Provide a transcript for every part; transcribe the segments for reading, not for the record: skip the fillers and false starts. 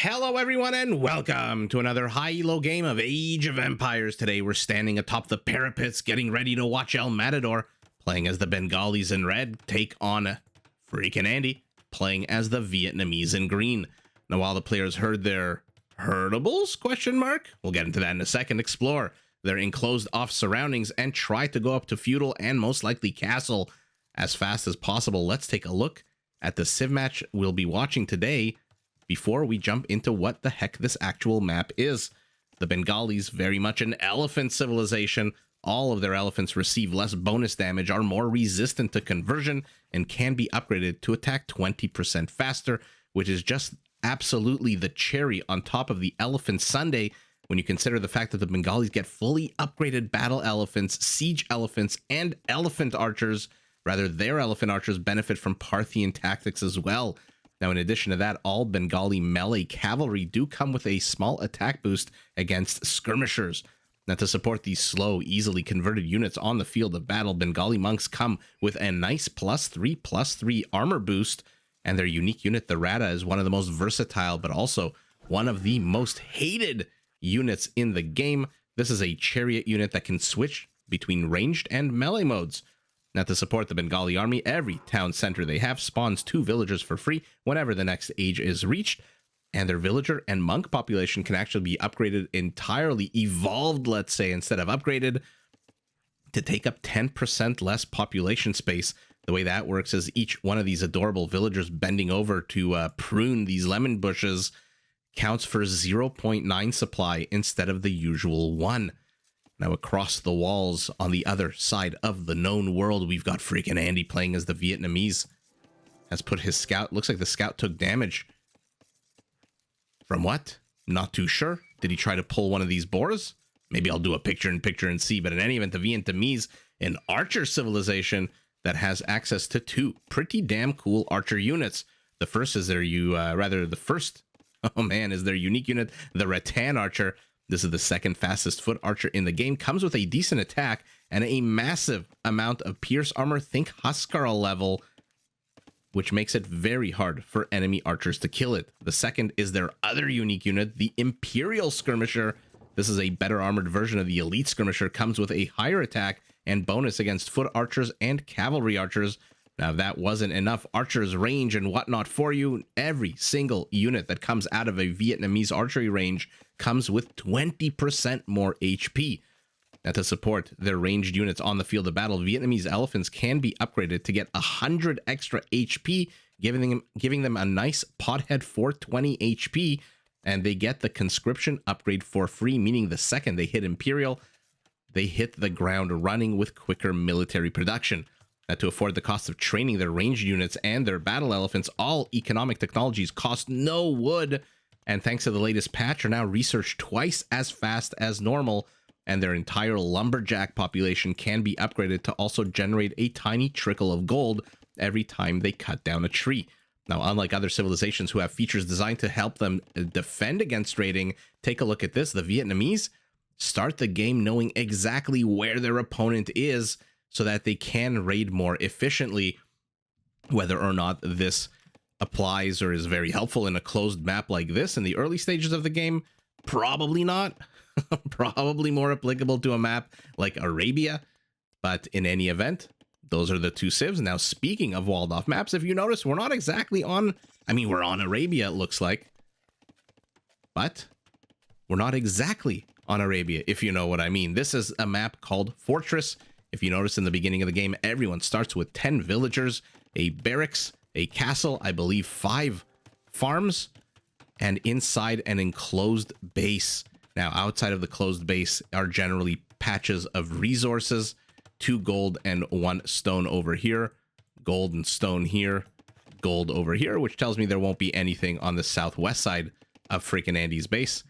Hello everyone and welcome to another high elo game of Age of Empires. Today we're standing atop the parapets getting ready to watch El Matador playing as the Bengalis in red take on FreakinAndy playing as the Vietnamese in green. Now while the players herd their herdables, we'll get into that in a second, explore their enclosed off surroundings and try to go up to feudal and most likely castle as fast as possible. Let's take a look at the civ match we'll be watching today before we jump into what the heck this actual map is. The Bengalis, very much an elephant civilization. All of their elephants receive less bonus damage, are more resistant to conversion, and can be upgraded to attack 20% faster, which is just absolutely the cherry on top of the elephant sundae when you consider the fact that the Bengalis get fully upgraded battle elephants, siege elephants, and elephant archers. Rather, their elephant archers benefit from Parthian tactics as well. Now, in addition to that, all Bengali melee cavalry do come with a small attack boost against skirmishers. Now, to support these slow, easily converted units on the field of battle, Bengali monks come with a nice +3/+3 armor boost, and their unique unit, the Rata, is one of the most versatile, but also one of the most hated units in the game. This is a chariot unit that can switch between ranged and melee modes. Now, to support the Bengali army, every town center they have spawns 2 villagers for free whenever the next age is reached, and their villager and monk population can actually be upgraded entirely, evolved, let's say, instead of upgraded, to take up 10% less population space. The way that works is each one of these adorable villagers bending over to prune these lemon bushes counts for 0.9 supply instead of the usual 1. Now, across the walls on the other side of the known world, we've got FreakinAndy playing as the Vietnamese. Has put his scout. Looks like the scout took damage. From what? Not too sure. Did he try to pull one of these boars? Maybe I'll do a picture-in-picture and see. But in any event, the Vietnamese, an archer civilization that has access to 2 pretty damn cool archer units. The first is their is their unique unit, the Rattan archer. This is the second fastest foot archer in the game. Comes with a decent attack and a massive amount of pierce armor. Think Huskar level, which makes it very hard for enemy archers to kill it. The second is their other unique unit, the Imperial Skirmisher. This is a better armored version of the Elite Skirmisher. Comes with a higher attack and bonus against foot archers and cavalry archers. Now, if that wasn't enough archers range and whatnot for you, every single unit that comes out of a Vietnamese archery range comes with 20% more HP. Now, to support their ranged units on the field of battle, Vietnamese elephants can be upgraded to get 100 extra HP, giving them a nice pothead 420 HP, and they get the conscription upgrade for free, meaning the second they hit Imperial, they hit the ground running with quicker military production. Now, to afford the cost of training their ranged units and their battle elephants, all economic technologies cost no wood, and thanks to the latest patch, are now researched twice as fast as normal, and their entire lumberjack population can be upgraded to also generate a tiny trickle of gold every time they cut down a tree. Now, unlike other civilizations who have features designed to help them defend against raiding, take a look at this. The Vietnamese start the game knowing exactly where their opponent is so that they can raid more efficiently. Whether or not this applies or is very helpful in a closed map like this in the early stages of the game, probably not. Probably more applicable to a map like Arabia. But in any event, those are the 2 civs. Now, speaking of walled off maps, if you notice, we're not exactly on, we're on Arabia, it looks like, but we're not exactly on Arabia, if you know what I mean. This is a map called Fortress. If you notice in the beginning of the game, everyone starts with 10 villagers, a barracks, a castle, I believe 5 farms, and inside an enclosed base. Now, outside of the closed base are generally patches of resources, 2 gold and 1 stone over here, gold and stone here, gold over here, which tells me there won't be anything on the southwest side of FreakinAndy's base,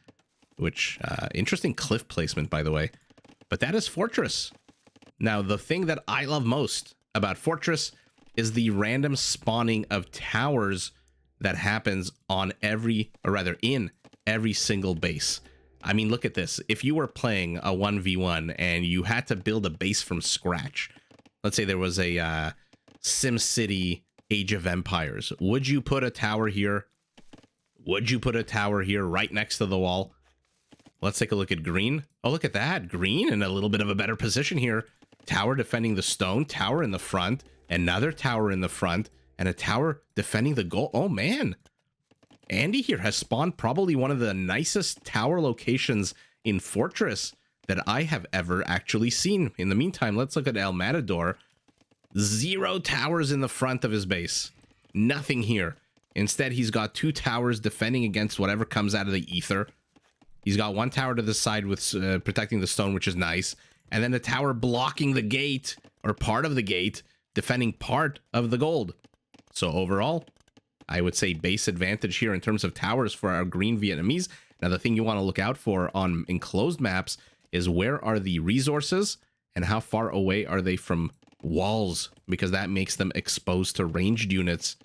which, interesting cliff placement, by the way. But that is Fortress. Now, the thing that I love most about Fortress is the random spawning of towers that happens on in every single base. Look at this. If you were playing a 1v1 and you had to build a base from scratch, let's say there was a SimCity Age of Empires, would you put a tower here? Would you put a tower here right next to the wall? Let's take a look at green. Oh, look at that. Green in a little bit of a better position here. Tower defending the stone, tower in the front, another tower in the front, and a tower defending the goal. Oh, man. Andy here has spawned probably one of the nicest tower locations in Fortress that I have ever actually seen. In the meantime, let's look at El Matador. 0 towers in the front of his base. Nothing here. Instead, he's got 2 towers defending against whatever comes out of the ether. He's got 1 tower to the side with protecting the stone, which is nice. And then a tower blocking the gate, or part of the gate, defending part of the gold. So overall, I would say base advantage here in terms of towers for our green Vietnamese. Now, the thing you want to look out for on enclosed maps is where are the resources and how far away are they from walls, because that makes them exposed to ranged units.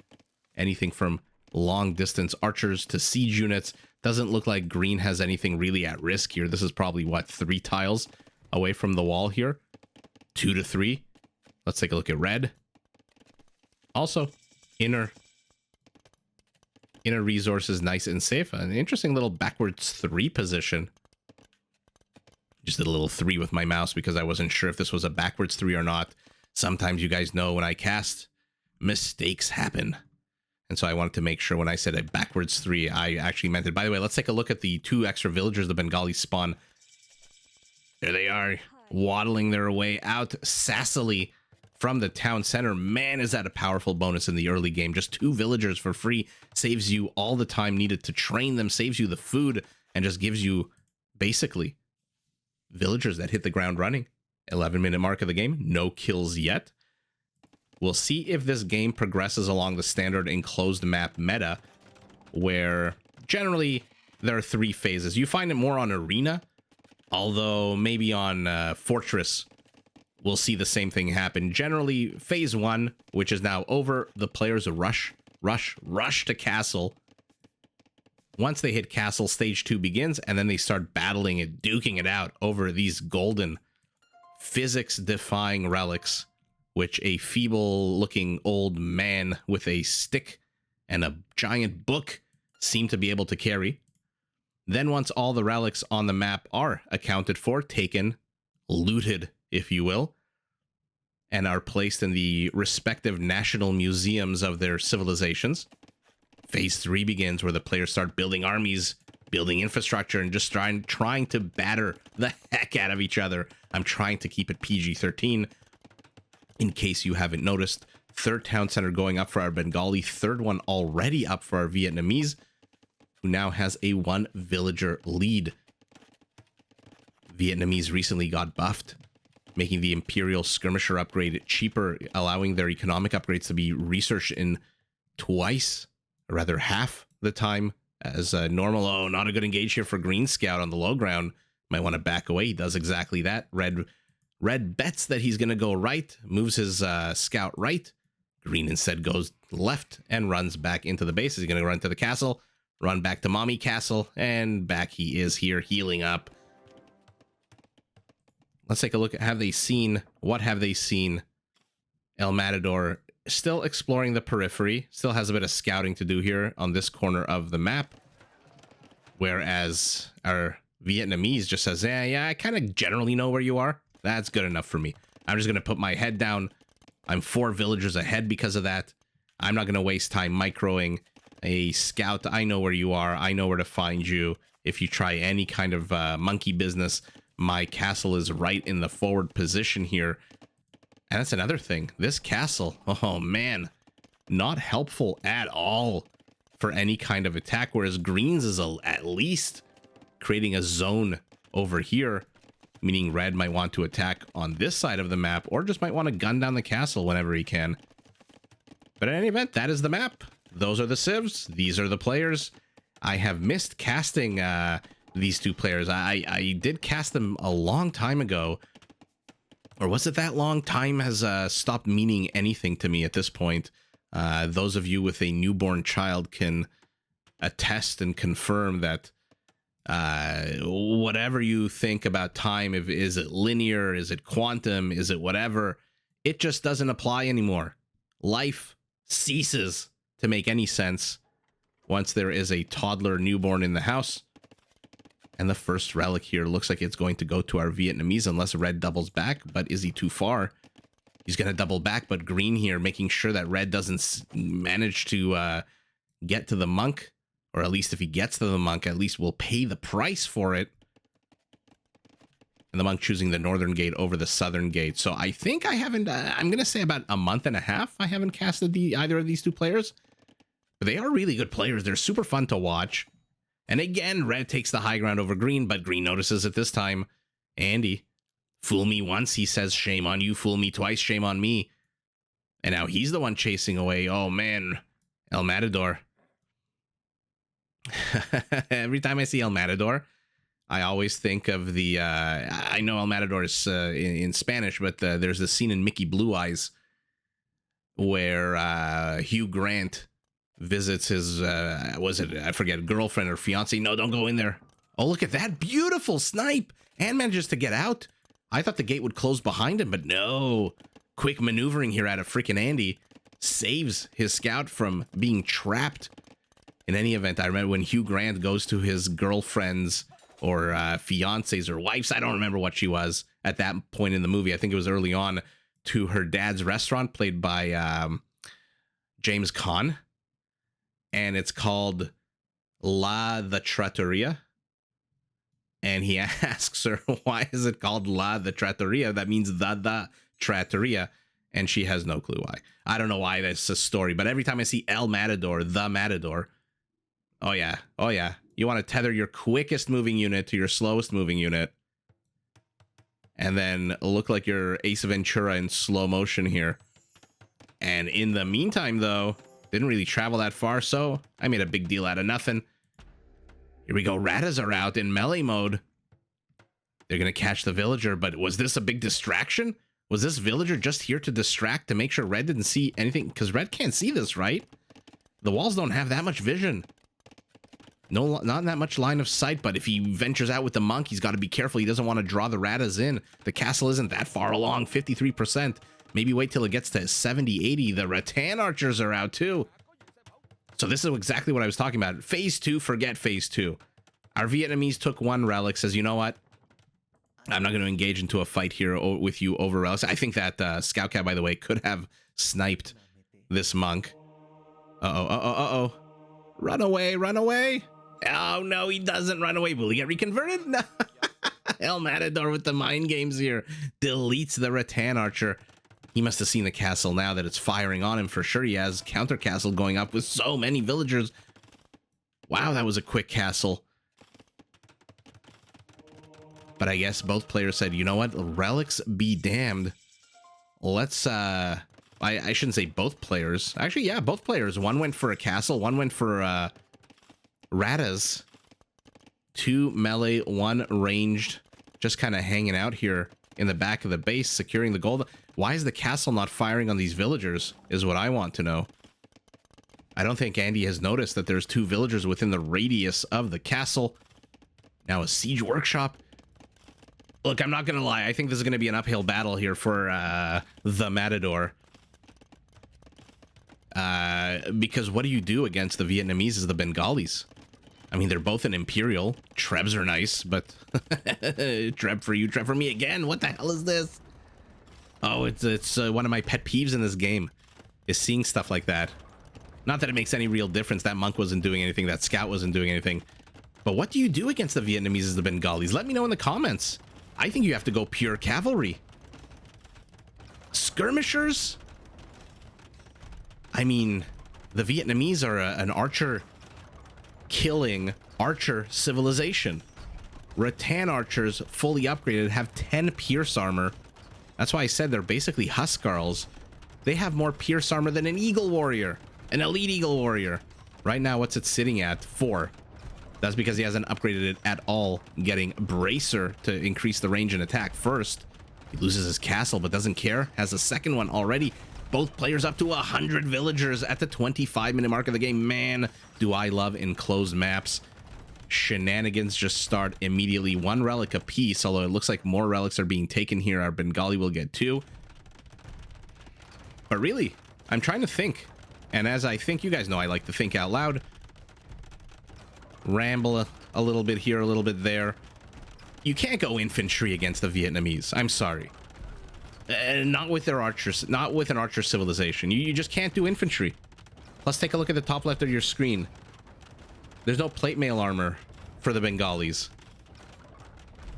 Anything from long distance archers to siege units. Doesn't look like green has anything really at risk here. This is probably, what, 3 tiles away from the wall here? 2 to 3. Let's take a look at red. Also, inner resources, nice and safe. An interesting little backwards 3 position. Just did a little 3 with my mouse because I wasn't sure if this was a backwards 3 or not. Sometimes you guys know when I cast, mistakes happen. And so I wanted to make sure when I said a backwards 3, I actually meant it. By the way, let's take a look at the 2 extra villagers the Bengalis spawn. There they are, waddling their way out sassily from the town center. Man, is that a powerful bonus in the early game. Just 2 villagers for free saves you all the time needed to train them, saves you the food, and just gives you basically villagers that hit the ground running. 11-minute mark of the game, no kills yet. We'll see if this game progresses along the standard enclosed map meta, where generally there are 3 phases. You find it more on Arena, although maybe on Fortress, we'll see the same thing happen. Generally, phase 1, which is now over, the players rush to castle. Once they hit castle, stage 2 begins, and then they start battling it, duking it out over these golden, physics-defying relics, which a feeble-looking old man with a stick and a giant book seem to be able to carry. Then once all the relics on the map are accounted for, taken, looted, if you will, and are placed in the respective national museums of their civilizations, phase 3 begins, where the players start building armies, building infrastructure, and just trying to batter the heck out of each other. I'm trying to keep it PG-13. In case you haven't noticed, 3rd town center going up for our Bengali, 3rd one already up for our Vietnamese, who now has a 1 villager lead. Vietnamese recently got buffed, making the Imperial Skirmisher upgrade cheaper, allowing their economic upgrades to be researched in twice, or rather half the time as normal. Oh, not a good engage here for Green Scout on the low ground. Might want to back away. He does exactly that. Red bets that he's going to go right, moves his scout right. Green instead goes left and runs back into the base. He's going to run to the castle, run back to Mommy Castle, and back he is here healing up. Let's take a look at, what have they seen? El Matador still exploring the periphery, still has a bit of scouting to do here on this corner of the map. Whereas our Vietnamese just says, yeah, I kind of generally know where you are. That's good enough for me. I'm just going to put my head down. I'm 4 villagers ahead because of that. I'm not going to waste time microing a scout. I know where you are. I know where to find you. If you try any kind of monkey business, my castle is right in the forward position here. And that's another thing. This castle, oh man, not helpful at all for any kind of attack. Whereas Greens is at least creating a zone over here, meaning red might want to attack on this side of the map, or just might want to gun down the castle whenever he can. But in any event, that is the map. Those are the civs. These are the players. I have missed casting these 2 players. I did cast them a long time ago. Or was it that long? Time has stopped meaning anything to me at this point. Those of you with a newborn child can attest and confirm that whatever you think about time, is it linear, is it quantum, is it whatever, it just doesn't apply anymore. Life ceases to make any sense once there is a toddler newborn in the house. And the first relic here looks like it's going to go to our Vietnamese unless red doubles back. But is he too far? He's going to double back, but green here making sure that red doesn't manage to get to the monk. Or at least if he gets to the monk, at least we'll pay the price for it. And the monk choosing the northern gate over the southern gate. So I think I haven't, I'm going to say about a month and a half, I haven't casted either of these two players. But they are really good players. They're super fun to watch. And again, red takes the high ground over green, but green notices it this time. Andy, fool me once, he says, shame on you. Fool me twice, shame on me. And now he's the one chasing away. Oh, man. El Matador. Every time I see El Matador, I always think of the, I know El Matador is in Spanish, but there's this scene in Mickey Blue Eyes where Hugh Grant visits his, was it, I forget, girlfriend or fiance. No, don't go in there. Oh, look at that. Beautiful snipe. And manages to get out. I thought the gate would close behind him, but no. Quick maneuvering here out of freaking Andy saves his scout from being trapped. In any event, I remember when Hugh Grant goes to his girlfriend's or fiancés or wife's, I don't remember what she was at that point in the movie. I think it was early on, to her dad's restaurant played by James Caan. And it's called the Trattoria. And he asks her, why is it called the Trattoria? That means the Trattoria. And she has no clue why. I don't know why that's a story, but every time I see El Matador, the Matador, oh yeah, oh yeah. You want to tether your quickest moving unit to your slowest moving unit. And then look like your Ace Ventura in slow motion here. And in the meantime, though, didn't really travel that far, so I made a big deal out of nothing. Here we go. Ratas are out in melee mode. They're going to catch the villager, but was this a big distraction? Was this villager just here to distract to make sure red didn't see anything? Because red can't see this, right? The walls don't have that much vision. No, not that much line of sight, but if he ventures out with the monk, he's got to be careful. He doesn't want to draw the ratas in. The castle isn't that far along, 53%. Maybe wait till it gets to 70, 80. The rattan archers are out too. So this is exactly what I was talking about. Phase 2, forget Phase 2. Our Vietnamese took one relic, says, you know what? I'm not going to engage into a fight here with you over relics. I think that Scout Cat, by the way, could have sniped this monk. Uh-oh. Run away, run away. Oh, no, he doesn't run away. Will he get reconverted? No. El Matador with the mind games here. Deletes the rattan archer. He must have seen the castle now that it's firing on him. For sure he has counter castle going up with so many villagers. Wow, that was a quick castle. But I guess both players said, you know what? Relics be damned. Let's, I shouldn't say both players. Actually, yeah, both players. One went for a castle. One went for, Ratas. 2 melee, 1 ranged. Just kind of hanging out here in the back of the base, securing the gold. Why is the castle not firing on these villagers, is what I want to know. I don't think Andy has noticed that there's 2 villagers within the radius of the castle. Now a siege workshop. Look, I'm not going to lie. I think this is going to be an uphill battle here for the Matador. Because what do you do against the Vietnamese is the Bengalis? I mean, they're both an Imperial. Trebs are nice, but Treb for you, Treb for me again. What the hell is this? Oh, it's one of my pet peeves in this game is seeing stuff like that. Not that it makes any real difference. That monk wasn't doing anything. That scout wasn't doing anything. But what do you do against the Vietnamese as the Bengalis? Let me know in the comments. I think you have to go pure cavalry. Skirmishers? I mean, the Vietnamese are an archer-killing archer civilization. Rattan archers, fully upgraded, have 10 pierce armor. That's why I said they're basically Huskarls. They have more pierce armor than an eagle warrior. An elite eagle warrior. Right now, what's it sitting at? 4. That's because he hasn't upgraded it at all, getting Bracer to increase the range and attack first. He loses his castle, but doesn't care. Has a second one already. Both players up to 100 villagers at the 25-minute mark of the game. Man, do I love enclosed maps. Shenanigans just start immediately. 1 relic apiece, although it looks like more relics are being taken here. Our Bengali will get 2. But really, I'm trying to think. And as I think, you guys know I like to think out loud. ramble a little bit here, a little bit there. You can't go infantry against the Vietnamese. I'm sorry. Not with their archers, not with an archer civilization. You just can't do infantry. Let's take a look at the top left of your screen. There's no plate mail armor for the Bengalis.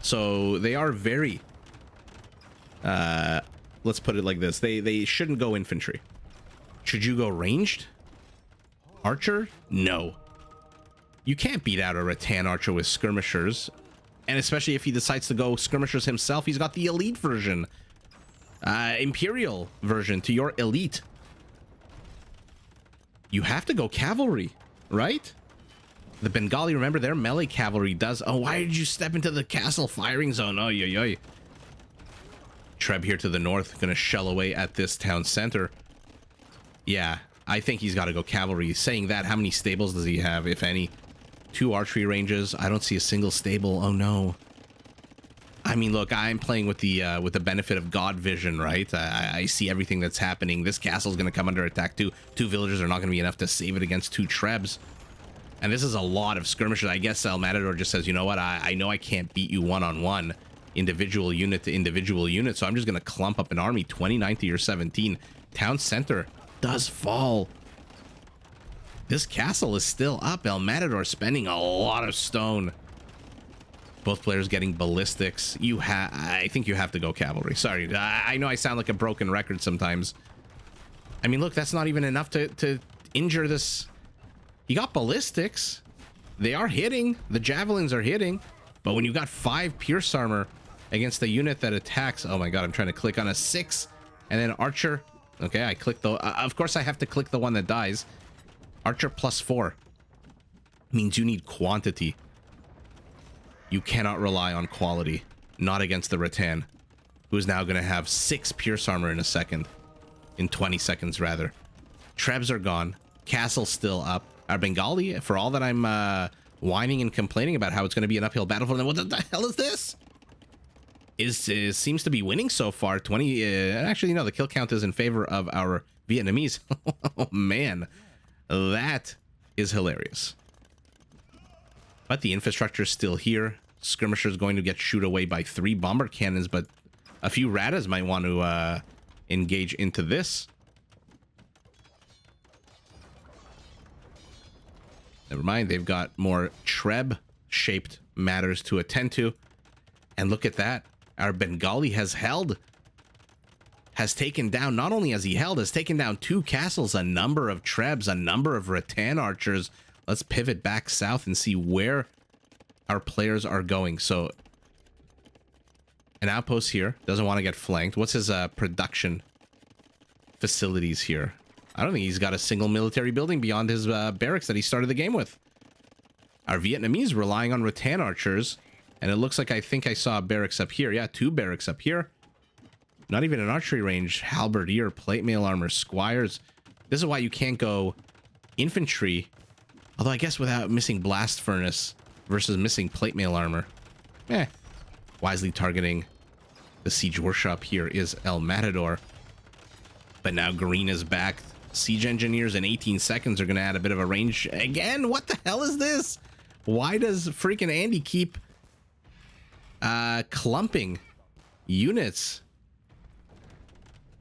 So they are very, let's put it like this. They shouldn't go infantry. Should you go ranged? Archer? No. You can't beat out a rattan archer with skirmishers. And especially if he decides to go skirmishers himself, he's got the elite version. Imperial version to your elite. You have to go cavalry, right? The Bengali, remember, their melee cavalry does... Oh, why did you step into the castle firing zone? Oh, yo, yo. Treb here to the north, gonna shell away at this town center. Yeah, I think he's got to go cavalry. Saying that, how many stables does he have, if any? 2 archery ranges. I don't see a single stable. Oh, no. I mean, look, I'm playing with the benefit of God vision, right? I see everything that's happening. This castle's going to come under attack too. 2 villagers are not going to be enough to save it against 2 trebs. And this is a lot of skirmishers. I guess El Matador just says, you know what? I know I can't beat you one-on-one, individual unit to individual unit, so I'm just going to clump up an army. 29 to your 17. Town center does fall. This castle is still up. El Matador spending a lot of stone. Both players getting ballistics. I think you have to go cavalry. Sorry, I know I sound like a broken record sometimes. I mean, look, that's not even enough to injure this. You got ballistics. They are hitting. The javelins are hitting. But when you got 5 pierce armor against the unit that attacks... Oh my god, I'm trying to click on a 6. And then archer. Okay, I clicked the... of course, I have to click the one that dies. Archer +4. Means you need quantity. You cannot rely on quality. Not against the rattan, who is now going to have 6 pierce armor in a second. In 20 seconds, rather. Trebs are gone. Castle's still up. Our Bengali, for all that I'm whining and complaining about how it's going to be an uphill battle for them, what the hell is this? Seems to be winning so far. 20... actually, no, the kill count is in favor of our Vietnamese. Oh, man. That is hilarious. But the infrastructure is still here. Skirmisher is going to get shoot away by 3 bombard cannons, but a few Radas might want to engage into this. Never mind, they've got more Treb-shaped matters to attend to. And look at that. Our Bengali has taken down, not only has he held, has taken down 2 castles, a number of Trebs, a number of rattan archers. Let's pivot back south and see where our players are going. So, an outpost here. Doesn't want to get flanked. What's his production facilities here? I don't think he's got a single military building beyond his barracks that he started the game with. Our Vietnamese relying on rattan archers. And it looks like I think I saw a barracks up here. Yeah, 2 barracks up here. Not even an archery range. Halberdier, plate mail armor, squires. This is why you can't go infantry. Although I guess without missing blast furnace versus missing plate mail armor. Wisely targeting the siege workshop here is El Matador. But now green is back. Siege engineers in 18 seconds are going to add a bit of a range. Again, what the hell is this? Why does freaking Andy keep clumping units?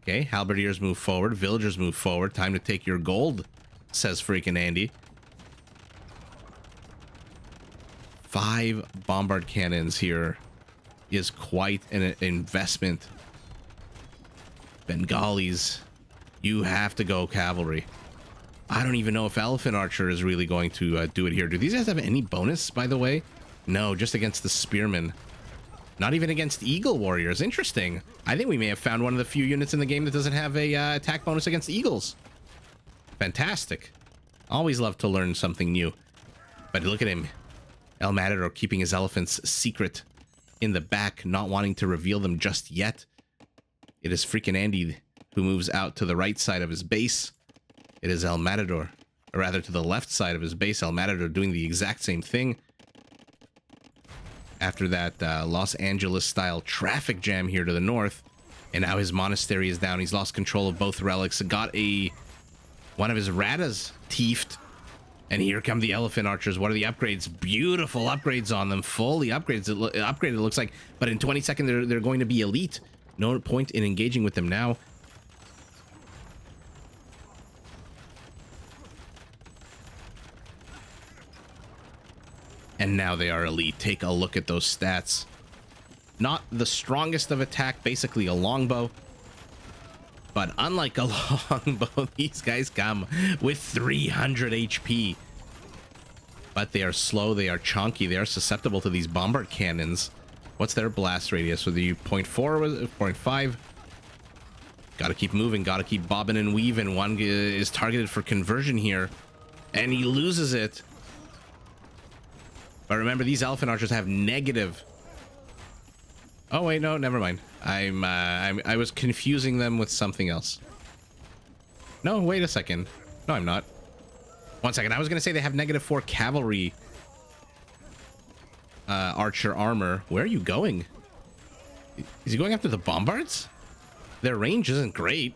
Okay, halberdiers move forward. Villagers move forward. Time to take your gold, says freaking Andy. 5 bombard cannons here is quite an investment. Bengalis, you have to go cavalry. I don't even know if elephant archer is really going to do it here. Do these guys have any bonus, by the way? No, just against the spearmen. Not even against eagle warriors. Interesting. I think we may have found one of the few units in the game that doesn't have a attack bonus against eagles. Fantastic. Always love to learn something new. But look at him. El Matador keeping his elephants secret in the back, not wanting to reveal them just yet. It is freaking Andy who moves out to the right side of his base. It is El Matador, or rather to the left side of his base. El Matador doing the exact same thing. After that Los Angeles-style traffic jam here to the north. And now his monastery is down. He's lost control of both relics. Got one of his Radas teefed. And here come the elephant archers. What are the upgrades? Beautiful upgrades on them. Fully upgrades. Upgraded, it looks like. But in 20 seconds, they're going to be elite. No point in engaging with them now. And now they are elite. Take a look at those stats. Not the strongest of attack, basically a longbow. But unlike a longbow, these guys come with 300 HP. But they are slow, they are chunky, they are susceptible to these bombard cannons. What's their blast radius? With the 0.4 or 0.5? Gotta keep moving, gotta keep bobbing and weaving. One is targeted for conversion here. And he loses it. But remember, these elephant archers have negative. Oh wait, no, never mind. I was confusing them with something else. No, wait a second. No, I'm not. One second. I was gonna say they have -4 cavalry archer armor. Where are you going? Is he going after the bombards? Their range isn't great.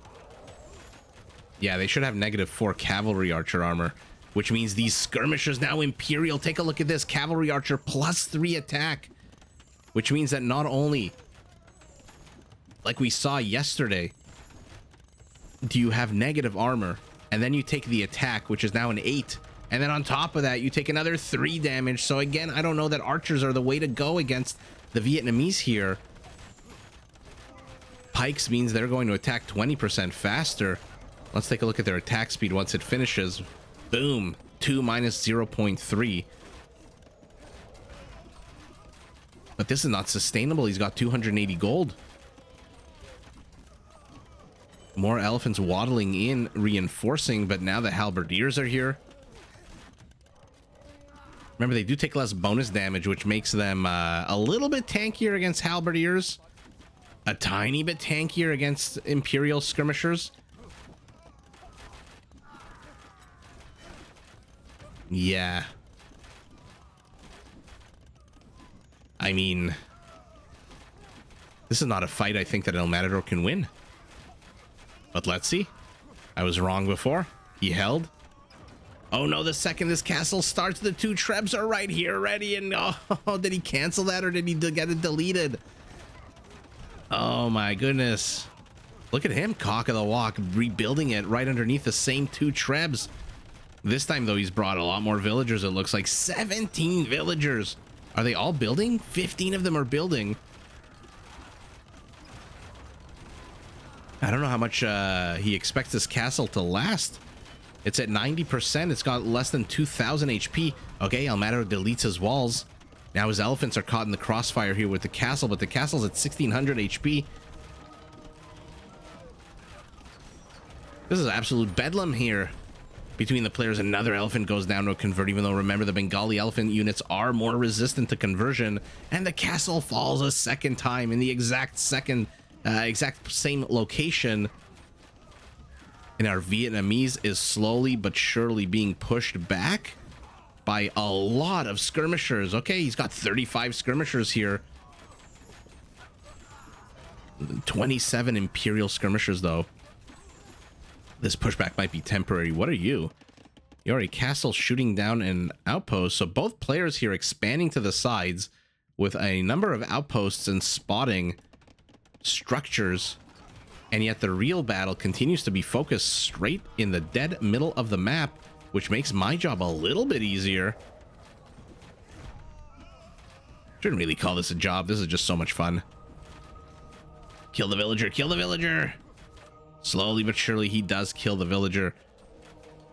Yeah, they should have -4 cavalry archer armor, which means these skirmishers now Imperial. Take a look at this. Cavalry archer +3 attack, which means that not only, like we saw yesterday, do you have negative armor, and then you take the attack, which is now an 8, and then on top of that you take another 3 damage. So again, I don't know that archers are the way to go against the Vietnamese here. Pikes means they're going to attack 20% faster. Let's take a look at their attack speed once it finishes. Boom, 2 minus 0.3. But this is not sustainable. He's got 280 gold. More elephants waddling in, reinforcing, but now the halberdiers are here. Remember, they do take less bonus damage, which makes them a little bit tankier against halberdiers. A tiny bit tankier against Imperial skirmishers. Yeah. I mean, this is not a fight I think that El Matador can win. But let's see. I was wrong before. He held. Oh no, the second this castle starts, the 2 trebs are right here ready. And oh, did he cancel that or did he get it deleted? Oh my goodness. Look at him, cock of the walk, rebuilding it right underneath the same 2 trebs. This time though, he's brought a lot more villagers. It looks like 17 villagers. Are they all building? 15 of them are building. I don't know how much he expects this castle to last. It's at 90%. It's got less than 2,000 HP. Okay, El Matador deletes his walls. Now his elephants are caught in the crossfire here with the castle, but the castle's at 1,600 HP. This is absolute bedlam here between the players. Another elephant goes down to a convert, even though remember the Bengali elephant units are more resistant to conversion. And the castle falls a second time in the exact same location. And our Vietnamese is slowly but surely being pushed back by a lot of skirmishers. Okay, he's got 35 skirmishers here. 27 Imperial skirmishers, though. This pushback might be temporary. What are you? You're a castle shooting down an outpost. So both players here expanding to the sides with a number of outposts and spotting structures. And yet the real battle continues to be focused straight in the dead middle of the map, which makes my job a little bit easier. Shouldn't really call this a job. This is just so much fun. Kill the villager, kill the villager. Slowly but surely he does kill the villager.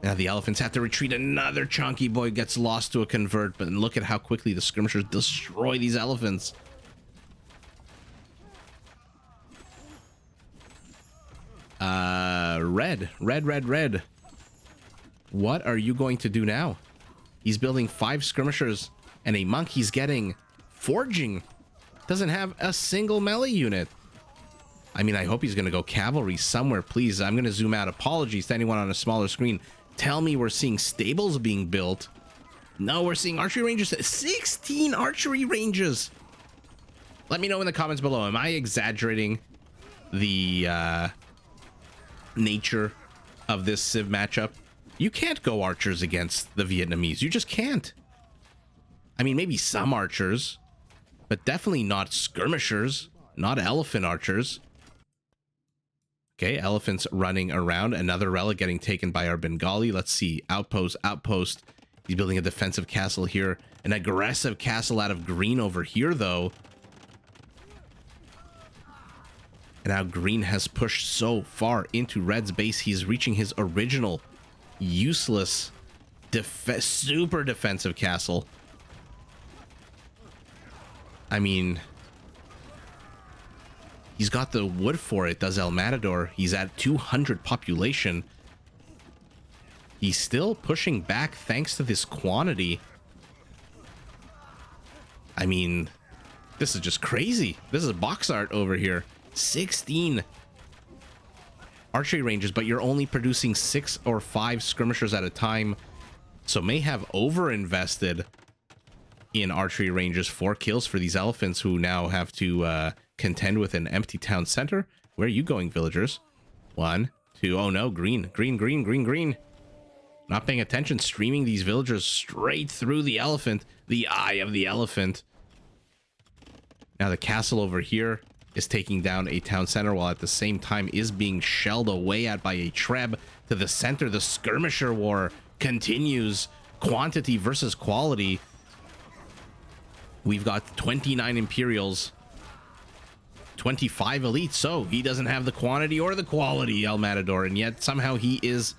Now the elephants have to retreat. Another chunky boy gets lost to a convert, but look at how quickly the skirmishers destroy these elephants. Red. What are you going to do now? He's building 5 skirmishers and a monk. He's getting forging. Doesn't have a single melee unit. I mean, I hope he's going to go cavalry somewhere, please. I'm going to zoom out. Apologies to anyone on a smaller screen. Tell me we're seeing stables being built. No, we're seeing archery ranges. 16 archery ranges. Let me know in the comments below. Am I exaggerating the nature of this Civ matchup? You can't go archers against the Vietnamese. You just can't. I mean, maybe some archers, but definitely not skirmishers, not elephant archers. Okay, elephants running around. Another relic getting taken by our Bengali. Let's see. Outpost, outpost. He's building a defensive castle here. An aggressive castle out of green over here, though. And now green has pushed so far into red's base. He's reaching his original useless, super defensive castle. I mean, he's got the wood for it, does El Matador. He's at 200 population. He's still pushing back thanks to this quantity. I mean, this is just crazy. This is box art over here. 16 archery ranges, but you're only producing 6 or 5 skirmishers at a time. So may have over-invested in archery ranges. 4 kills for these elephants who now have to contend with an empty town center. Where are you going, villagers? 1, 2. Oh no, green, green, green, green, green. Not paying attention, streaming these villagers straight through the elephant, the eye of the elephant. Now the castle over here is taking down a town center, while at the same time is being shelled away at by a Treb to the center. The skirmisher war continues. Quantity versus quality. We've got 29 Imperials, 25 elites, so he doesn't have the quantity or the quality, El Matador, and yet somehow he is,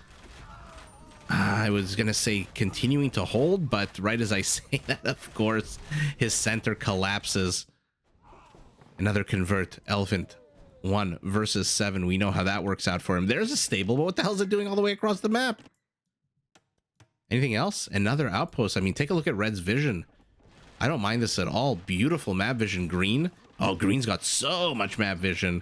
I was gonna say continuing to hold, but right as I say that, of course, his center collapses. Another convert, elephant, 1 versus 7. We know how that works out for him. There's a stable, but what the hell is it doing all the way across the map? Anything else? Another outpost. I mean, take a look at red's vision. I don't mind this at all. Beautiful map vision. Green. Oh, green's got so much map vision.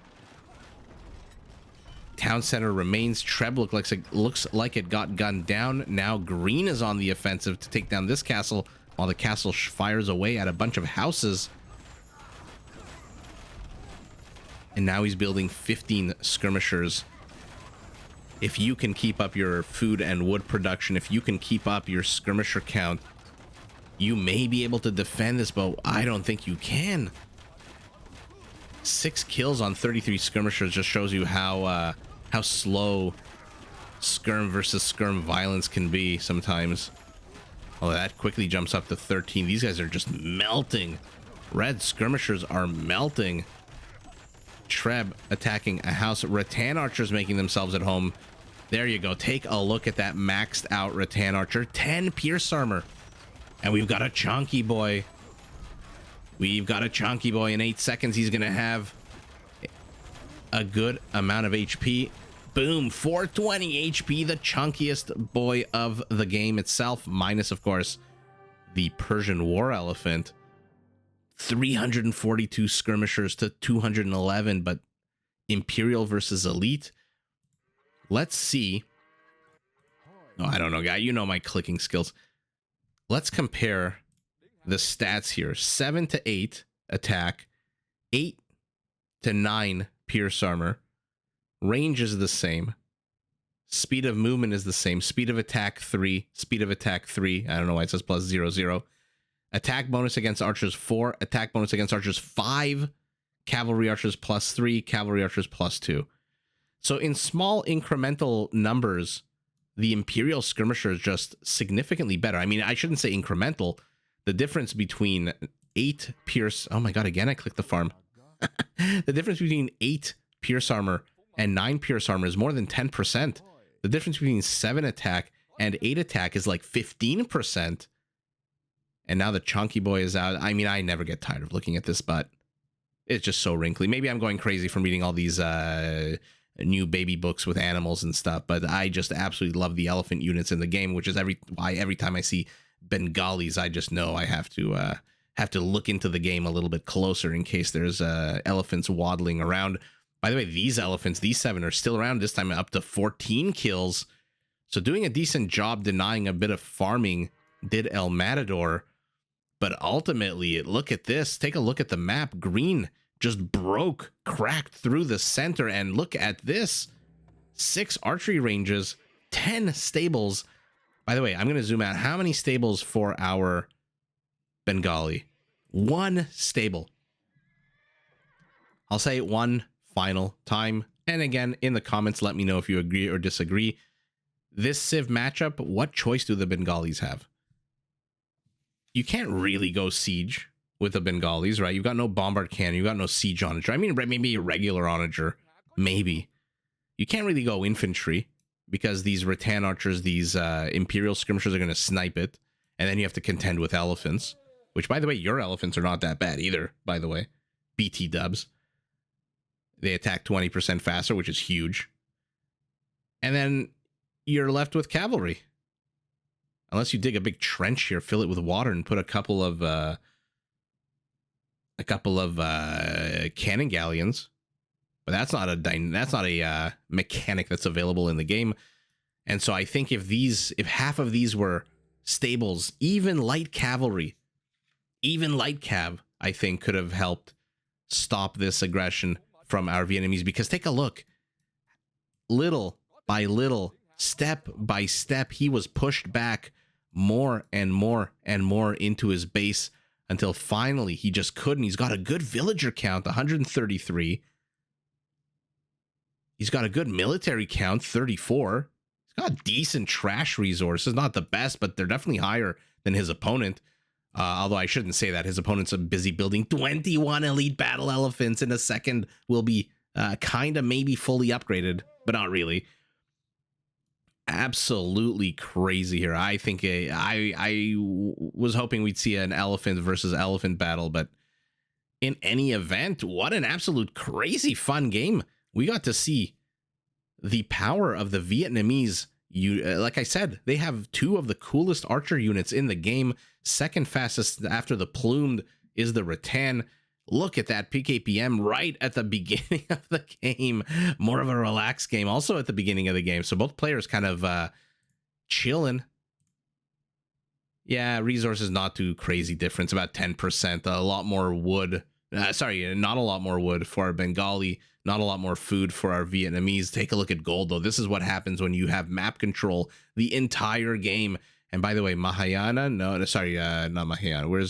Town center remains. Treb looks like it got gunned down. Now green is on the offensive to take down this castle, while the castle fires away at a bunch of houses. And now he's building 15 skirmishers. If you can keep up your food and wood production, if you can keep up your skirmisher count, you may be able to defend this, but I don't think you can. 6 kills on 33 skirmishers just shows you how slow skirm versus skirm violence can be sometimes. Oh, that quickly jumps up to 13. These guys are just melting. Red skirmishers are melting. Treb attacking a house. Rattan archers making themselves at home. There you go. Take a look at that maxed out rattan archer. 10 pierce armor. And we've got a chunky boy. We've got a chunky boy. In 8 seconds, he's going to have a good amount of HP. Boom. 420 HP. The chunkiest boy of the game itself. Minus, of course, the Persian war elephant. 342 skirmishers to 211, but Imperial versus Elite. Let's see. Oh, I don't know, guy. You know my clicking skills. Let's compare the stats here. 7 to 8 attack, 8 to 9 pierce armor. Range is the same. Speed of movement is the same. Speed of attack 3. Speed of attack 3. I don't know why it says plus 0, 0. Attack bonus against archers 4. Attack bonus against archers 5. Cavalry archers plus 3. Cavalry archers plus 2. So in small incremental numbers, the Imperial skirmisher is just significantly better. I mean, I shouldn't say incremental. The difference between 8 pierce... Oh my god, again I clicked the farm. The difference between 8 pierce armor and 9 pierce armor is more than 10%. The difference between 7 attack and 8 attack is like 15%. And now the chunky boy is out. I mean, I never get tired of looking at this, but it's just so wrinkly. Maybe I'm going crazy from reading all these new baby books with animals and stuff, but I just absolutely love the elephant units in the game, which is why every time I see Bengalis, I just know I have to look into the game a little bit closer in case there's elephants waddling around. By the way, these elephants, these 7 are still around, this time up to 14 kills. So doing a decent job denying a bit of farming did El Matador. But ultimately, look at this. Take a look at the map. Green just cracked through the center. And look at this. 6 archery ranges, 10 stables. By the way, I'm going to zoom out. How many stables for our Bengali? 1 stable. I'll say it one final time. And again, in the comments, let me know if you agree or disagree. This Civ matchup, what choice do the Bengalis have? You can't really go siege with the Bengalis, right? You've got no bombard cannon. You've got no siege onager. I mean, maybe a regular onager. Maybe. You can't really go infantry because these rattan archers, these imperial skirmishers are going to snipe it. And then you have to contend with elephants, which, by the way, your elephants are not that bad either, by the way. BT dubs. They attack 20% faster, which is huge. And then you're left with cavalry. Unless you dig a big trench here, fill it with water, and put a couple of cannon galleons. But that's not a mechanic that's available in the game. And so I think if half of these were stables, even light cavalry, even light cav, I think could have helped stop this aggression from our Vietnamese. Because take a look, little by little, step by step, he was pushed back more and more and more into his base until finally he just couldn't. He's got a good villager count, 133. He's got a good military count, 34. He's got decent trash resources, not the best, but they're definitely higher than his opponent. Although I shouldn't say that. His opponent's busy building 21 elite battle elephants. In a second will be kind of maybe fully upgraded, but not really. Absolutely crazy here. I think I was hoping we'd see an elephant versus elephant battle, but in any event, what an absolute crazy fun game. We got to see the power of the Vietnamese. Like I said, they have 2 of the coolest archer units in the game. Second fastest after the plumed is the rattan. Look at that PKPM right at the beginning of the game. More of a relaxed game also at the beginning of the game. So both players kind of chilling. Yeah, resources not too crazy difference, about 10%. A lot more wood. Sorry, not a lot more wood for our Bengali. Not a lot more food for our Vietnamese. Take a look at gold, though. This is what happens when you have map control the entire game. And by the way, Mahayana? No, sorry, not Mahayana. Where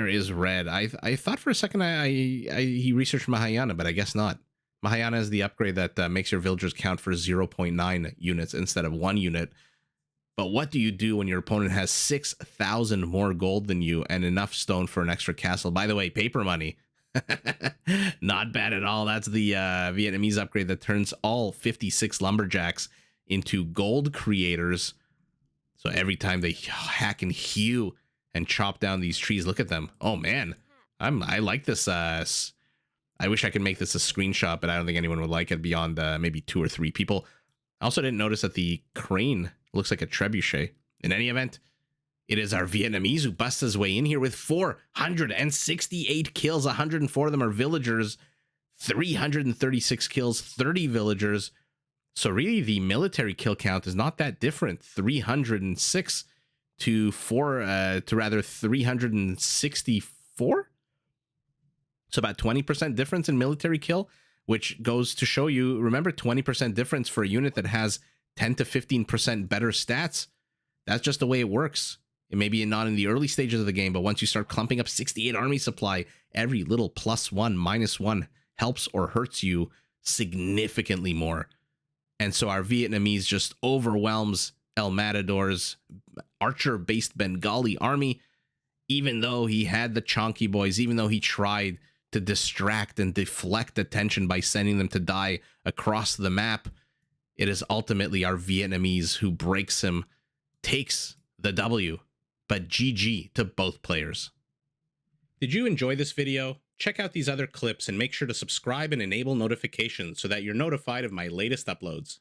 is red? I thought for a second he researched Mahayana, but I guess not. Mahayana is the upgrade that makes your villagers count for 0.9 units instead of 1 unit. But what do you do when your opponent has 6,000 more gold than you and enough stone for an extra castle? By the way, paper money. Not bad at all. That's the Vietnamese upgrade that turns all 56 lumberjacks into gold creators. So every time they hack and hew and chop down these trees, look at them. Oh man, I like this. I wish I could make this a screenshot, but I don't think anyone would like it beyond maybe 2 or 3 people. I also didn't notice that the crane looks like a trebuchet. In any event, it is our Vietnamese who busts his way in here with 468 kills. 104 of them are villagers. 336 kills, 30 villagers. So really, the military kill count is not that different. 306 to 364. So about 20% difference in military kill, which goes to show you, remember, 20% difference for a unit that has 10 to 15% better stats. That's just the way it works. It may be not in the early stages of the game, but once you start clumping up 68 army supply, every little +1, -1 helps or hurts you significantly more. And so our Vietnamese just overwhelms El Matador's archer-based Bengali army, even though he had the Chonky boys, even though he tried to distract and deflect attention by sending them to die across the map. It is ultimately our Vietnamese who breaks him, takes the W, but GG to both players. Did you enjoy this video? Check out these other clips and make sure to subscribe and enable notifications so that you're notified of my latest uploads.